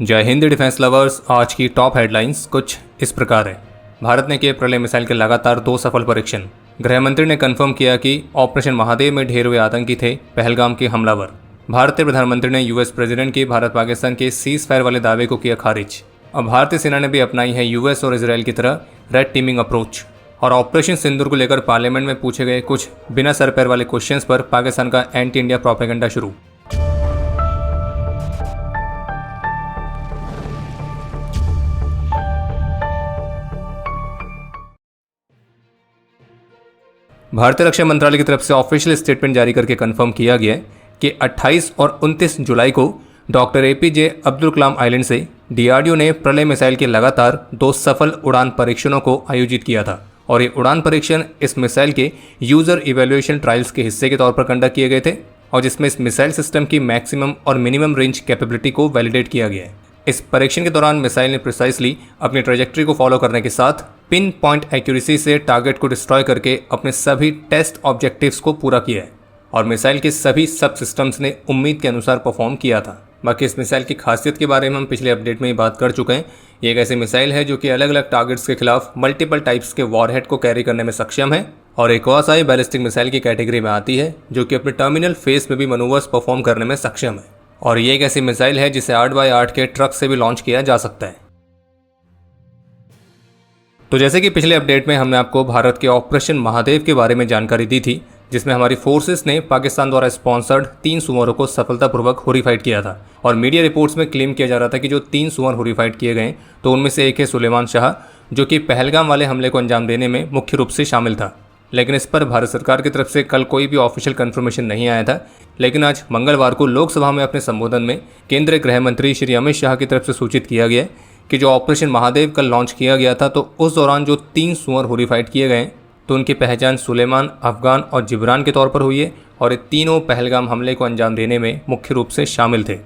जय Hind defence lovers. आज की टॉप हेडलाइंस कुछ इस प्रकार है। भारत ने किए प्रलय मिसाइल के लगातार 2 सफल परीक्षण। गृह मंत्री ने कंफर्म किया कि ऑपरेशन महादेव में ढेर हुए आतंकी थे पहलगाम के हमलावर। भारतीय प्रधानमंत्री ने यूएस प्रेसिडेंट की भारत पाकिस्तान के सीज फायर वाले दावे को किया खारिज। अब भारतीय सेना ने भी अपनाई है यूएस और इजरायल की तरह रेड टीमिंग अप्रोच। और ऑपरेशन सिंदूर को लेकर पार्लियामेंट में पूछे गए कुछ बिना सर पैर वाले क्वेश्चंस पर पाकिस्तान का एंटी इंडिया प्रोपेगेंडा शुरू। भारतीय रक्षा मंत्रालय की तरफ से ऑफिशियल स्टेटमेंट जारी करके कंफर्म किया गया है कि 28 और 29 जुलाई को doctor APJ Abdul Kalam island से डीआरडीओ ने प्रलय मिसाइल के लगातार 2 सफल उड़ान परीक्षणों को आयोजित किया था। और ये उड़ान परीक्षण इस मिसाइल के यूजर इवेल्युएशन ट्रायल्स के हिस्से के तौर पर कंडक्ट किए गए थे और जिसमें इस मिसाइल सिस्टम की मैक्सिमम और मिनिमम रेंज कैपेबिलिटी को वैलिडेट किया गया है। इस परीक्षण के दौरान मिसाइल ने प्रिसाइसली अपनी ट्रेजेक्ट्री को फॉलो करने के साथ पिन पॉइंट एक्यूरेसी से टारगेट को डिस्ट्रॉय करके अपने सभी टेस्ट ऑब्जेक्टिव्स को पूरा किया है और मिसाइल के सभी सब सिस्टम्स ने उम्मीद के अनुसार परफॉर्म किया था। बाकी इस मिसाइल की खासियत के बारे में हम पिछले अपडेट में ही बात कर चुके हैं। ये एक ऐसी मिसाइल है जो कि अलग अलग टारगेट्स के खिलाफ मल्टीपल टाइप्स के वॉरहेड को कैरी करने में सक्षम है और एक क्वासी बैलिस्टिक मिसाइल की कैटेगरी में आती है जो कि अपने टर्मिनल फेज में भी मनूवर्स परफॉर्म करने में सक्षम है। और ये एक ऐसी मिसाइल है जिसे 8x8 के ट्रक से भी लॉन्च किया जा सकता है। तो जैसे कि पिछले अपडेट में हमने आपको भारत के ऑपरेशन महादेव के बारे में जानकारी दी थी, जिसमें हमारी फोर्सेस ने पाकिस्तान द्वारा स्पॉन्सर्ड 3 सुअरों को सफलतापूर्वक होरीफाइड किया था। और मीडिया रिपोर्ट्स में क्लेम किया जा रहा था कि जो 3 सुअर होरीफाइड किए गए तो उनमें से एक है सुलेमान शाह, जो कि पहलगाम वाले हमले को अंजाम देने में मुख्य रूप से शामिल था। लेकिन इस पर भारत सरकार की तरफ से कल कोई भी ऑफिशियल कंफर्मेशन नहीं आया था। लेकिन आज मंगलवार को लोकसभा में अपने संबोधन में केंद्रीय गृह मंत्री श्री अमित शाह की तरफ से सूचित किया गया कि जो ऑपरेशन महादेव कल लॉन्च किया गया था तो उस दौरान जो 3 सुअर होरीफाइड किए गए तो उनकी पहचान सुलेमान, अफगान और जिब्रान के तौर पर हुई है और ये तीनों पहलगाम हमले को अंजाम देने में मुख्य रूप से शामिल थे।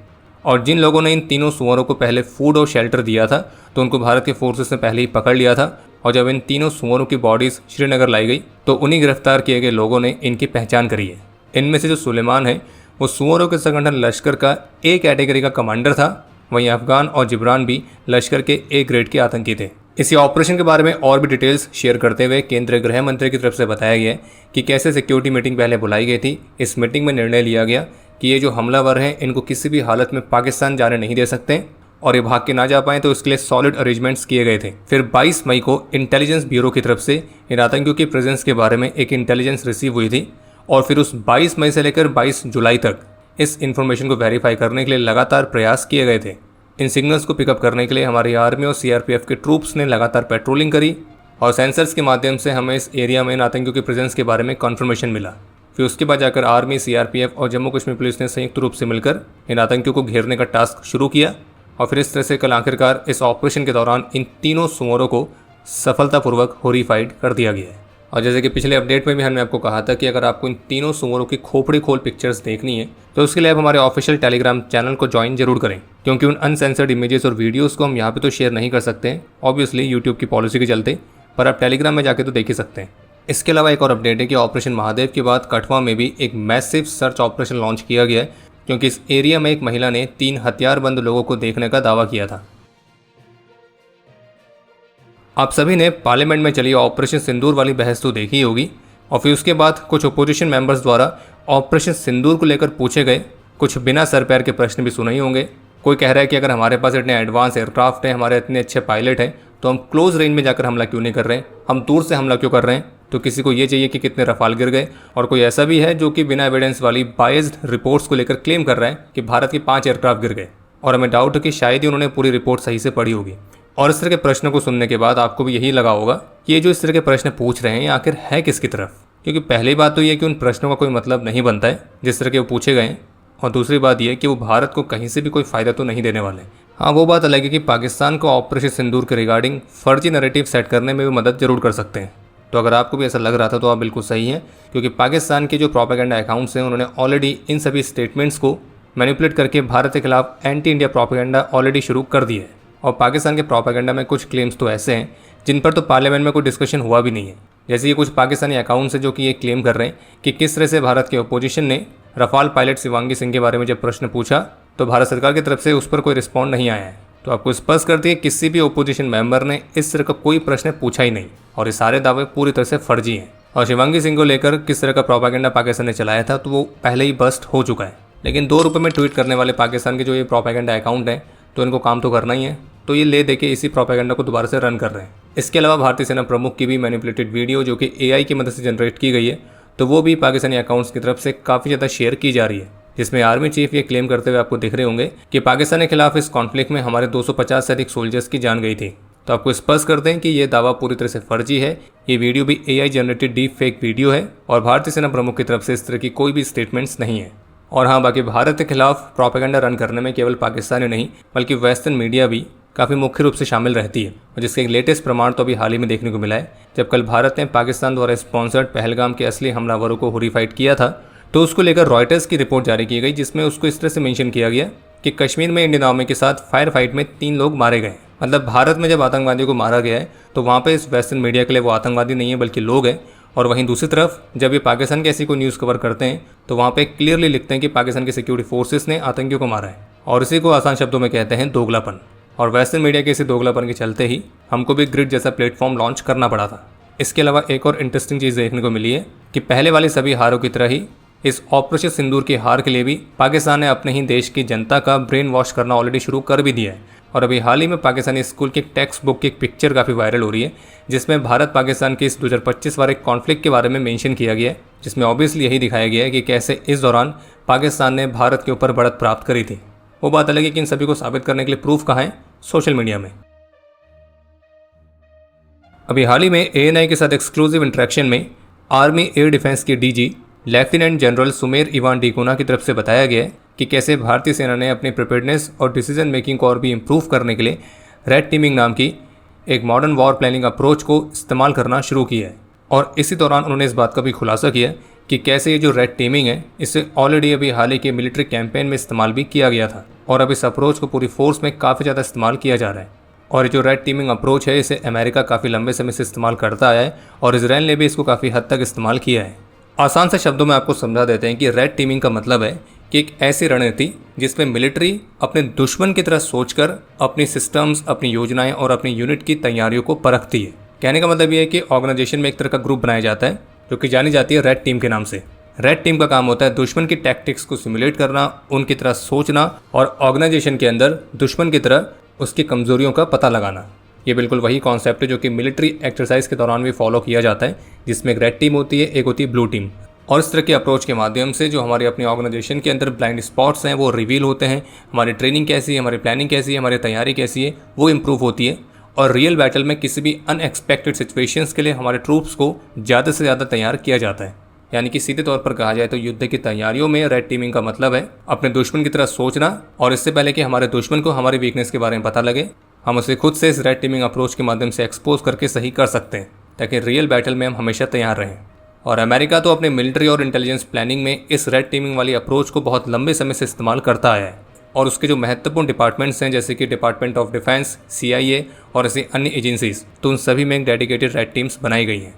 और जिन लोगों ने इन तीनों सुअरों को पहले फूड और शेल्टर दिया था तो उनको भारत के फोर्सेस ने पहले ही पकड़ लिया था और जब इन तीनों सुअरों की बॉडीज श्रीनगर लाई गई तो उन्हीं गिरफ्तार किए गए लोगों ने इनकी पहचान करी है। इनमें से जो सुलेमान है वो सुअरों के संगठन लश्कर का ए कैटेगरी का कमांडर था, वहीं अफगान और जिब्रान भी लश्कर के ए ग्रेड के आतंकी थे। इसी ऑपरेशन के बारे में और भी डिटेल्स शेयर करते हुए केंद्रीय गृह मंत्री की तरफ से बताया गया कि कैसे सिक्योरिटी मीटिंग पहले बुलाई गई थी। इस मीटिंग में निर्णय लिया गया कि ये जो हमलावर हैं इनको किसी भी हालत में पाकिस्तान जाने नहीं दे सकते और ये भाग के ना जा पाएँ तो इसके लिए सॉलिड अरेंजमेंट्स किए गए थे। फिर 22 मई को इंटेलिजेंस ब्यूरो की तरफ से इन आतंकियों की प्रेजेंस के बारे में एक इंटेलिजेंस रिसीव हुई थी और फिर उस 22 मई से लेकर 22 जुलाई तक इस इन्फॉर्मेशन को वेरीफाई करने के लिए लगातार प्रयास किए गए थे। इन सिग्नल्स को पिकअप करने के लिए हमारी आर्मी और सीआरपीएफ के ट्रूप्स ने लगातार पेट्रोलिंग करी और सेंसर्स के माध्यम से हमें इस एरिया में इन आतंकियों की प्रेजेंस के बारे में कन्फर्मेशन मिला। फिर उसके बाद जाकर आर्मी, सीआरपीएफ और जम्मू कश्मीर पुलिस ने संयुक्त रूप से मिलकर इन आतंकियों को घेरने का टास्क शुरू किया और फिर इस तरह से कल आखिरकार इस ऑपरेशन के दौरान इन तीनों सुअरों को सफलतापूर्वक होरीफाइड कर दिया गया है। और जैसे कि पिछले अपडेट में भी हमने आपको कहा था कि अगर आपको इन तीनों सुअरों की खोपड़ी खोल पिक्चर्स देखनी है तो उसके लिए आप हमारे ऑफिशियल टेलीग्राम चैनल को ज्वाइन जरूर करें, क्योंकि उन अनसेंसर्ड इमेजेस और वीडियोस को हम यहाँ पे तो शेयर नहीं कर सकते हैं ऑब्वियसली यूट्यूब की पॉलिसी के चलते, पर आप टेलीग्राम में जाके तो देख ही सकते हैं। इसके अलावा एक और अपडेट है कि ऑपरेशन महादेव के बाद कठुआ में भी एक मैसिव सर्च ऑपरेशन लॉन्च किया गया है, क्योंकि इस एरिया में एक महिला ने 3 हथियारबंद लोगों को देखने का दावा किया था। आप सभी ने पार्लियामेंट में चली ऑपरेशन सिंदूर वाली बहस तो देखी होगी और फिर उसके बाद कुछ अपोजिशन मेंबर्स द्वारा ऑपरेशन सिंदूर को लेकर पूछे गए कुछ बिना सर पैर के प्रश्न भी सुने ही होंगे। कोई कह रहा है कि अगर हमारे पास इतने एडवांस एयरक्राफ्ट हैं, हमारे इतने अच्छे पायलट हैं, तो हम क्लोज रेंज में जाकर हमला क्यों नहीं कर रहे हैं, हम दूर से हमला क्यों कर रहे हैं। तो किसी को ये चाहिए कि कितने रफाल गिर गए और कोई ऐसा भी है जो कि बिना एविडेंस वाली बायस्ड रिपोर्ट्स को लेकर क्लेम कर रहा है कि भारत के 5 एयरक्राफ्ट गिर गए और हमें डाउट है कि शायद ही उन्होंने पूरी रिपोर्ट सही से पढ़ी होगी। और इस तरह के प्रश्नों को सुनने के बाद आपको भी यही लगा होगा कि ये जो इस तरह के प्रश्न पूछ रहे हैं आखिर है किसकी तरफ, क्योंकि पहली बात तो ये कि उन प्रश्नों का कोई मतलब नहीं बनता है जिस तरह के वो पूछे गए हैं, और दूसरी बात यह कि वो भारत को कहीं से भी कोई फ़ायदा तो नहीं देने वाले। हाँ, वो बात अलग है कि पाकिस्तान को ऑपरेशन सिंदूर के रिगार्डिंग फर्जी नैरेटिव सेट करने में भी मदद जरूर कर सकते हैं। तो अगर आपको भी ऐसा लग रहा था तो आप बिल्कुल सही हैं, क्योंकि पाकिस्तान के जो प्रोपेगेंडा अकाउंट्स हैं उन्होंने ऑलरेडी इन सभी स्टेटमेंट्स को मैनिपुलेट करके भारत के खिलाफ एंटी इंडिया प्रोपेगेंडा ऑलरेडी शुरू कर दिया है। और पाकिस्तान के प्रोपेगेंडा में कुछ क्लेम्स तो ऐसे हैं जिन पर तो पार्लियामेंट में कोई डिस्कशन हुआ भी नहीं है। जैसे ये कुछ पाकिस्तानी अकाउंट्स हैं जो कि ये क्लेम कर रहे हैं कि किस तरह से भारत के अपोजिशन ने रफाल पायलट शिवांगी सिंह के बारे में जब प्रश्न पूछा तो भारत सरकार की तरफ से उस पर कोई रिस्पॉन्ड नहीं आया है। तो आपको स्पष्ट कर दिया किसी भी ओपोजिशन मेंबर ने इस तरह का कोई प्रश्न पूछा ही नहीं और ये सारे दावे पूरी तरह से फर्जी हैं। और शिवांगी सिंह को लेकर किस तरह का प्रोपेगेंडा पाकिस्तान ने चलाया था तो वो पहले ही बस्ट हो चुका है। लेकिन 2 रुपये में ट्वीट करने वाले पाकिस्तान के जो ये प्रोपेगेंडा अकाउंट हैं तो इनको काम तो करना ही है, तो ये ले दे के इसी प्रोपेगेंडा को दोबारा से रन कर रहे हैं। इसके अलावा भारतीय सेना प्रमुख की भी मैनिपुलेटेड वीडियो जो कि AI की मदद से जनरेट की गई है तो वो भी पाकिस्तानी अकाउंट्स की तरफ से काफ़ी ज़्यादा शेयर की जा रही है, जिसमें आर्मी चीफ ये क्लेम करते हुए आपको दिख रहे होंगे कि पाकिस्तान के खिलाफ इस कॉन्फ्लिक्ट में हमारे 250 से अधिक सोल्जर्स की जान गई थी। तो आपको स्पष्ट कर दें कि ये दावा पूरी तरह से फर्जी है। ये वीडियो भी AI generated deep fake video है और भारतीय सेना प्रमुख की तरफ से इस तरह की कोई भी स्टेटमेंट्स नहीं है। और हाँ, बाकी भारत के खिलाफ प्रोपेगेंडा रन करने में केवल पाकिस्तान ही नहीं बल्कि वेस्टर्न मीडिया भी काफ़ी मुख्य रूप से शामिल रहती है, और जिसके एक लेटेस्ट प्रमाण तो अभी हाल ही में देखने को मिला है। जब कल भारत ने पाकिस्तान द्वारा स्पॉन्सर्ड पहलगाम के असली हमलावरों को हॉरिफाइड किया था तो उसको लेकर रॉयटर्स की रिपोर्ट जारी की गई, जिसमें उसको इस तरह से मेंशन किया गया कि कश्मीर में इंडियन आर्मी के साथ फायर फाइट में 3 लोग मारे गए। मतलब भारत में जब आतंकवादियों को मारा गया है तो वहाँ पे इस वेस्टर्न मीडिया के लिए वो आतंकवादी नहीं है बल्कि लोग हैं, और वहीं दूसरी तरफ जब ये पाकिस्तान के ऐसी कोई न्यूज़ कवर करते हैं तो वहाँ पे क्लियरली लिखते हैं कि पाकिस्तान की सिक्योरिटी फोर्सेस ने आतंकियों को मारा है, और इसी को आसान शब्दों में कहते हैं दोगलापन। और वेस्टर्न मीडिया के इसी दोगलापन के चलते ही हमको भी ग्रिड जैसा प्लेटफॉर्म लॉन्च करना पड़ा था। इसके अलावा एक और इंटरेस्टिंग चीज़ देखने को मिली है कि पहले वाली सभी हारों की तरह ही इस ऑपरेशन सिंदूर की हार के लिए भी पाकिस्तान ने अपने ही देश की जनता का ब्रेन वॉश करना ऑलरेडी शुरू कर भी दिया है। और अभी हाल ही में पाकिस्तानी स्कूल की टेक्स्ट बुक की एक पिक्चर काफ़ी वायरल हो रही है, जिसमें भारत पाकिस्तान के इस 2025 वाले कॉन्फ्लिक्ट के बारे में मेंशन किया गया है, जिसमें ऑब्वियसली यही दिखाया गया है कि कैसे इस दौरान पाकिस्तान ने भारत के ऊपर बढ़त प्राप्त करी थी। वो बात अलग है कि इन सभी को साबित करने के लिए प्रूफ कहाँ है? सोशल मीडिया में। अभी हाल ही में ANI के साथ एक्सक्लूसिव इंटरेक्शन में आर्मी एयर डिफेंस के DG lieutenant general Sumer Ivan D'Cunha की तरफ से बताया गया कि कैसे भारतीय सेना ने अपनी प्रिपेयर्डनेस और डिसीजन मेकिंग को और भी इम्प्रूव करने के लिए रेड टीमिंग नाम की एक मॉडर्न वॉर प्लानिंग अप्रोच को इस्तेमाल करना शुरू किया है। और इसी दौरान उन्होंने इस बात का भी खुलासा किया कि कैसे ये जो रेड टीमिंग है इसे ऑलरेडी अभी हाल ही के मिलिट्री कैंपेन में इस्तेमाल भी किया गया था, और अब इस अप्रोच को पूरी फोर्स में काफ़ी ज़्यादा इस्तेमाल किया जा रहा है। और ये जो रेड टीमिंग अप्रोच है इसे अमेरिका काफ़ी लंबे समय से इस्तेमाल करता आया है और इसराइल ने भी इसको काफ़ी हद तक इस्तेमाल किया है। आसान से शब्दों में आपको समझा देते हैं कि रेड टीमिंग का मतलब है कि एक ऐसी रणनीति जिसमें मिलिट्री अपने दुश्मन की तरह सोचकर अपनी सिस्टम्स, अपनी योजनाएं और अपनी यूनिट की तैयारियों को परखती है। कहने का मतलब ये है कि ऑर्गेनाइजेशन में एक तरह का ग्रुप बनाया जाता है जो कि जानी जाती है रेड टीम के नाम से। रेड टीम का काम होता है दुश्मन की टैक्टिक्स को सिमुलेट करना, उनकी तरह सोचना और ऑर्गेनाइजेशन के अंदर दुश्मन की तरह उसकी कमजोरियों का पता लगाना। ये बिल्कुल वही कॉन्सेप्ट है जो कि मिलिट्री एक्सरसाइज के दौरान भी फॉलो किया जाता है, जिसमें एक रेड टीम होती है, एक होती है ब्लू टीम। और इस तरह के अप्रोच के माध्यम से जो हमारी अपनी ऑर्गेनाइजेशन के अंदर ब्लाइंड स्पॉट्स हैं वो रिवील होते हैं। हमारी ट्रेनिंग कैसी है, हमारी प्लानिंग कैसी है, हमारी तैयारी कैसी है, वो इम्प्रूव होती है। और रियल बैटल में किसी भी अनएक्सपेक्टेड सिचुएशंस के लिए हमारे ट्रूप्स को ज़्यादा से ज़्यादा तैयार किया जाता है। यानी कि सीधे तौर पर कहा जाए तो युद्ध की तैयारियों में रेड टीमिंग का मतलब है अपने दुश्मन की तरह सोचना, और इससे पहले कि हमारे दुश्मन को हमारी वीकनेस के बारे में पता लगे हम उसे खुद से इस रेड टीमिंग अप्रोच के माध्यम से एक्सपोज करके सही कर सकते हैं, ताकि रियल बैटल में हम हमेशा तैयार रहें। और अमेरिका तो अपने मिलिट्री और इंटेलिजेंस प्लानिंग में इस रेड टीमिंग वाली अप्रोच को बहुत लंबे समय से इस्तेमाल करता आया है, और उसके जो महत्वपूर्ण डिपार्टमेंट्स हैं जैसे कि डिपार्टमेंट ऑफ डिफेंस, CIA और ऐसी अन्य एजेंसीज, तो उन सभी में एक डेडिकेटेड रेड टीम्स बनाई गई हैं।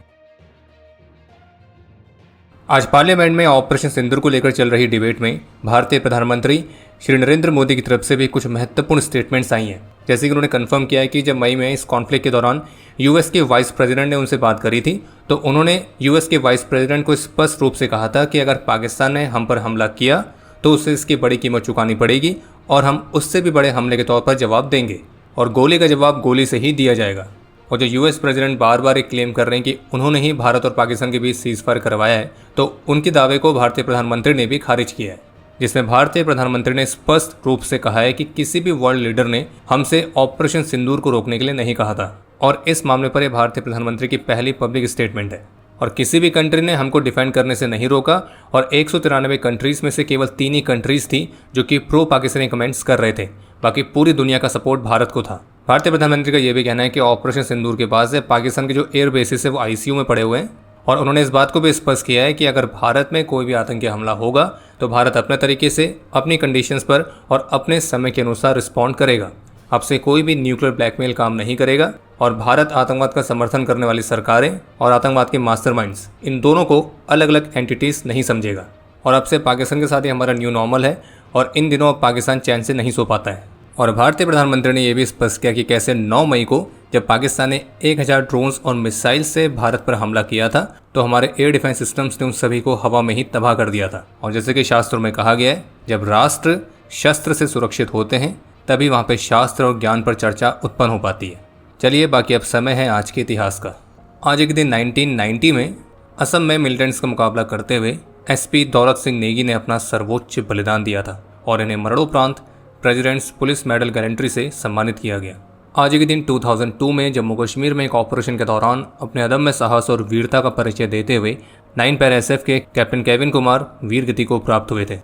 आज पार्लियामेंट में ऑपरेशन सिंदूर को लेकर चल रही डिबेट में भारतीय प्रधानमंत्री श्री नरेंद्र मोदी की तरफ से भी कुछ महत्वपूर्ण स्टेटमेंट्स आई हैं। जैसे कि उन्होंने कंफर्म किया है कि जब मई में इस कॉन्फ्लिक्ट के दौरान US के वाइस प्रेसिडेंट ने उनसे बात करी थी तो उन्होंने US के वाइस प्रेसिडेंट को स्पष्ट रूप से कहा था कि अगर पाकिस्तान ने हम पर हमला किया तो उसे इसकी बड़ी कीमत चुकानी पड़ेगी, और हम उससे भी बड़े हमले के तौर पर जवाब देंगे, और गोली का जवाब गोली से ही दिया जाएगा। और जो US प्रेसिडेंट बार बार एक क्लेम कर रहे हैं कि उन्होंने ही भारत और पाकिस्तान के बीच सीज़फायर करवाया है, तो उनके दावे को भारतीय प्रधानमंत्री ने भी खारिज किया है, जिसमें भारतीय प्रधानमंत्री ने स्पष्ट रूप से कहा है कि किसी भी वर्ल्ड लीडर ने हमसे ऑपरेशन सिंदूर को रोकने के लिए नहीं कहा था। और इस मामले पर यह भारतीय प्रधानमंत्री की पहली पब्लिक स्टेटमेंट है। और किसी भी कंट्री ने हमको डिफेंड करने से नहीं रोका, और 193 कंट्रीज़ में से केवल 3 ही कंट्रीज़ थी जो कि प्रो पाकिस्तानी कमेंट्स कर रहे थे, बाकी पूरी दुनिया का सपोर्ट भारत को था। भारतीय प्रधानमंत्री का यह भी कहना है कि ऑपरेशन सिंदूर के बाद से पाकिस्तान के जो एयर बेसिस है वो ICU में पड़े हुए हैं, और उन्होंने इस बात को भी स्पष्ट किया है कि अगर भारत में कोई भी आतंकी हमला होगा तो भारत अपने तरीके से अपनी कंडीशंस पर और अपने समय के अनुसार रिस्पॉन्ड करेगा। अब से कोई भी न्यूक्लियर ब्लैकमेल काम नहीं करेगा, और भारत आतंकवाद का समर्थन करने वाली सरकारें और आतंकवाद के मास्टरमाइंड्स, इन दोनों को अलग अलग एंटिटीज़ नहीं समझेगा। और अब से पाकिस्तान के साथ ही हमारा न्यू नॉर्मल है, और इन दिनों अब पाकिस्तान चैन से नहीं सो पाता है। और भारतीय प्रधानमंत्री ने यह भी स्पष्ट किया कि कैसे 9 मई को जब पाकिस्तान ने 1000 ड्रोन्स और मिसाइल से भारत पर हमला किया था तो हमारे एयर डिफेंस सिस्टम्स ने उन सभी को हवा में ही तबाह कर दिया था। और जैसे कि शास्त्रों में कहा गया है, जब राष्ट्र शस्त्र से सुरक्षित होते हैं तभी वहाँ पे शास्त्र और ज्ञान पर चर्चा उत्पन्न हो पाती है। चलिए बाकी अब समय है आज के इतिहास का। आज एक दिन 1990 में असम में मिलिटेंट्स का मुकाबला करते हुए एसपी दौलत सिंह नेगी ने अपना सर्वोच्च बलिदान दिया था और इन्हें मरणोपरांत प्रेसिडेंट्स पुलिस मेडल गैलेंट्री से सम्मानित किया गया। आज के दिन 2002 में जम्मू कश्मीर में एक ऑपरेशन के दौरान अपने अदम्य साहस और वीरता का परिचय देते हुए 9 पैरा एसएफ के कैप्टन केविन कुमार वीर गति को प्राप्त हुए थे।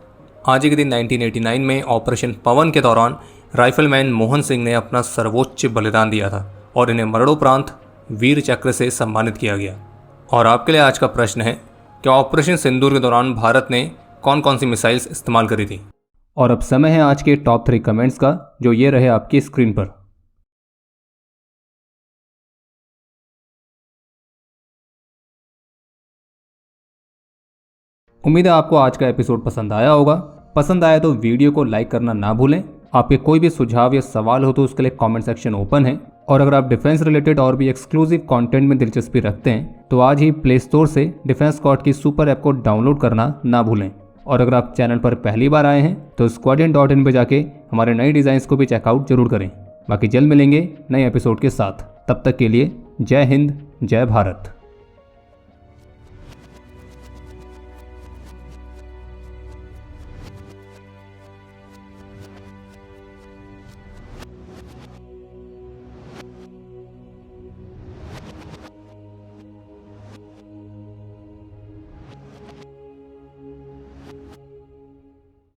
आज के दिन 1989 में ऑपरेशन पवन के दौरान राइफलमैन मोहन सिंह ने अपना सर्वोच्च बलिदान दिया था और इन्हें मरणोपरांत वीर चक्र से सम्मानित किया गया। और आपके लिए आज का प्रश्न है, क्या ऑपरेशन सिंदूर के दौरान भारत ने कौन कौन सी मिसाइल्स इस्तेमाल करी थी? और अब समय है आज के टॉप 3 कमेंट्स का, जो ये रहे आपकी स्क्रीन पर। उम्मीद है आपको आज का एपिसोड पसंद आया होगा। पसंद आया तो वीडियो को लाइक करना ना भूलें। आपके कोई भी सुझाव या सवाल हो तो उसके लिए कमेंट सेक्शन ओपन है। और अगर आप डिफेंस रिलेटेड और भी एक्सक्लूसिव कंटेंट में दिलचस्पी रखते हैं तो आज ही प्ले स्टोर से डिफेंस स्क्वाड की सुपर ऐप को डाउनलोड करना ना भूलें। और अगर आप चैनल पर पहली बार आए हैं तो squadron.in पे जाके हमारे नए डिज़ाइंस को भी चेकआउट जरूर करें। बाकी जल्द मिलेंगे नए एपिसोड के साथ। तब तक के लिए जय हिंद, जय भारत।